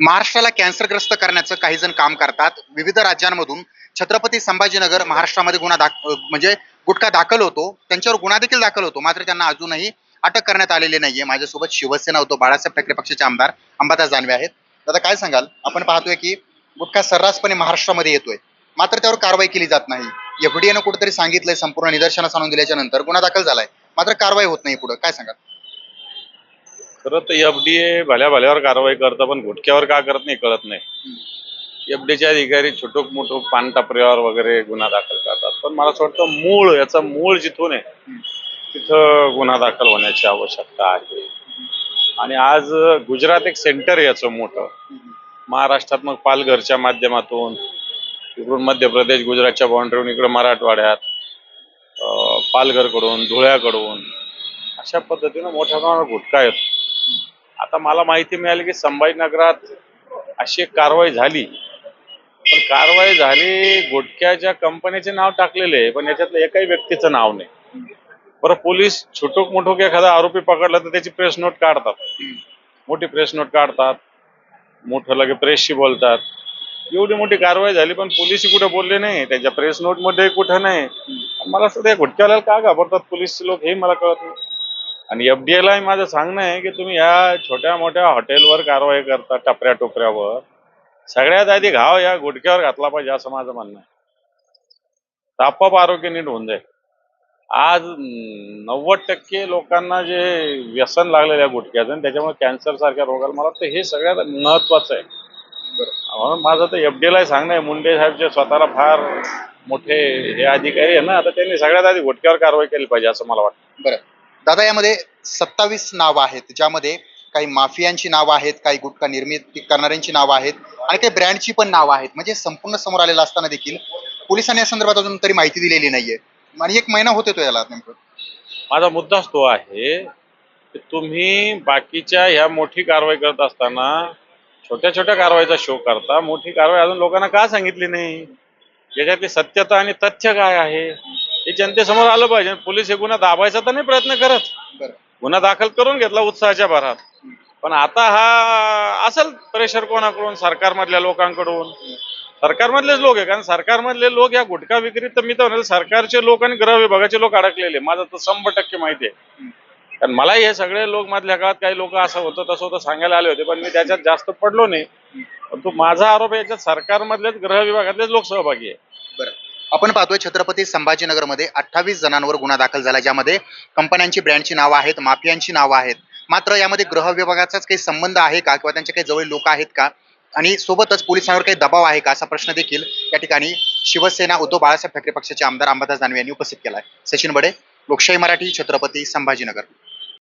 महाराष्ट्राला कॅन्सरग्रस्त करण्याचं काही जण काम करतात. विविध राज्यांमधून छत्रपती संभाजीनगर महाराष्ट्रामध्ये म्हणजे गुटखा दाखल होतो. त्यांच्यावर गुन्हा देखील दाखल होतो. मात्र त्यांना अजूनही अटक करण्यात आलेली नाहीये. माझ्यासोबत शिवसेना उद्धव बाळासाहेब ठाकरे पक्षाचे आमदार अंबादास दानवे आहेत. दादा काय सांगाल? आपण पाहतोय की गुटखा सर्रासपणे महाराष्ट्रामध्ये येतोय. मात्र त्यावर कारवाई केली जात नाही. एफडीएनं कुठेतरी सांगितलंय, संपूर्ण निदर्शनास आणून दिल्याच्या नंतर गुन्हा दाखल झालाय. मात्र कारवाई होत नाही पुढे. काय सांगाल? खरं तर एफडीए भल्या भल्यावर कारवाई करतं, पण गुटख्यावर का करत नाही कळत नाही. एफडीचे अधिकारी छोटोक मोठो पानटपऱ्यावर वगैरे गुन्हा दाखल करतात, पण मला असं वाटतं याचा मूळ जिथून आहे तिथं गुन्हा दाखल होण्याची आवश्यकता आहे. आणि आज गुजरात एक सेंटर आहे याचं मोठं. महाराष्ट्रात मग पालघरच्या माध्यमातून, इकडून मध्य प्रदेश गुजरातच्या बाउंड्रीवरून इकडे मराठवाड्यात, पालघरकडून, धुळ्याकडून अशा पद्धतीनं मोठ्या प्रमाणात गुटखा येतो. आता मला माहिती मिळाली की संभाजीनगरात अशी एक कारवाई झाली, पण कारवाई झाली, गुटख्याच्या कंपनीचे नाव टाकलेले आहे, पण याच्यातलं एकाही व्यक्तीचं नाव नाही. बरं, पोलीस छोटोक मोठोक एखादा आरोपी पकडला तर त्याची प्रेस नोट काढतात, मोठी प्रेस नोट काढतात, मोठं लगे प्रेसशी बोलतात. एवढी मोठी कारवाई झाली पण पोलिसही कुठे बोलले नाही, त्याच्या प्रेस नोट मध्ये कुठं नाही. मला सुद्धा गुटख्याला का घाबरतात पोलीसचे लोक हे मला कळत नाही. आणि एफडीएला माझं सांगणं आहे की तुम्ही या छोट्या मोठ्या हॉटेलवर कारवाई करता, टपऱ्या टोपऱ्यावर, सगळ्यात आधी घाव या गुटख्यावर घातला पाहिजे असं माझं म्हणणं आहे. आपोआप आरोग्य नीट होऊन जाईल. आज 90% लोकांना जे व्यसन लागलेलं आहे गुटख्याचं, त्याच्यामुळे कॅन्सर सारख्या रोगाला, मला वाटतं हे सगळ्यात महत्वाचं आहे. म्हणून माझं तर एफडीएला सांगणं आहे, मुंडे साहेब जे स्वतःला फार मोठे हे अधिकारी आहे ना, आता त्यांनी सगळ्यात आधी गुटख्यावर कारवाई केली पाहिजे असं मला वाटतं. बरं दादा, यामध्ये 27 नावं आहेत, ज्यामध्ये काही माफियांची नावं आहेत, काही गुटखा निर्मिती करणाऱ्यांची नावं आहेत आणि काही ब्रँडची पण नावं आहेत. म्हणजे संपूर्ण समोर आलेलं असताना देखील पोलिसांनी या संदर्भात अजून तरी माहिती दिलेली नाहीये आणि 1 महिना होत येतो याला. नेमकं माझा मुद्दाच तो आहे की तुम्ही बाकीच्या ह्या मोठी कारवाई करत असताना छोट्या छोट्या कारवाईचा शो करता, मोठी कारवाई अजून लोकांना का सांगितली नाही? याच्यातली सत्यता आणि तथ्य काय आहे हे जनतेसमोर आलं पाहिजे. पोलीस हे गुन्हा दाबायचा तर नाही प्रयत्न करत, बरं गुन्हा दाखल करून घेतला उत्साहाच्या भरात, पण आता हा असेल प्रेशर कोणाकडून? सरकारमधल्या लोकांकडून. सरकारमधलेच लोक आहे, कारण सरकारमधले लोक या गुटखा विक्रीत, तर मी तर म्हणेल सरकारचे लोक आणि गृह विभागाचे लोक अडकलेले, माझं तर 100% माहिती आहे. कारण मला हे सगळे लोक मधल्या काळात काही लोक असं होतं तसं होतं सांगायला आले होते, पण मी त्याच्यात जास्त पडलो नाही. पण तो माझा आरोप याच्यात सरकारमधलेच गृह विभागातलेच लोक सहभागी आहे. बरं, आपण पाहतोय छत्रपती संभाजीनगरमध्ये 28 जणांवर गुन्हा दाखल झाला, ज्यामध्ये कंपन्यांची, ब्रँडची नावं आहेत, माफियांची नावं आहेत. मात्र यामध्ये गृह विभागाचाच काही संबंध आहे का, किंवा त्यांचे काही जवळ लोक आहेत का, आणि सोबतच पोलिसांवर काही दबाव आहे का, असा प्रश्न देखील या ठिकाणी शिवसेना उद्धव बाळासाहेब ठाकरे पक्षाचे आमदार अंबादास दानवे यांनी उपस्थित केला आहे. सचिन बडे, लोकशाही मराठी, छत्रपती संभाजीनगर.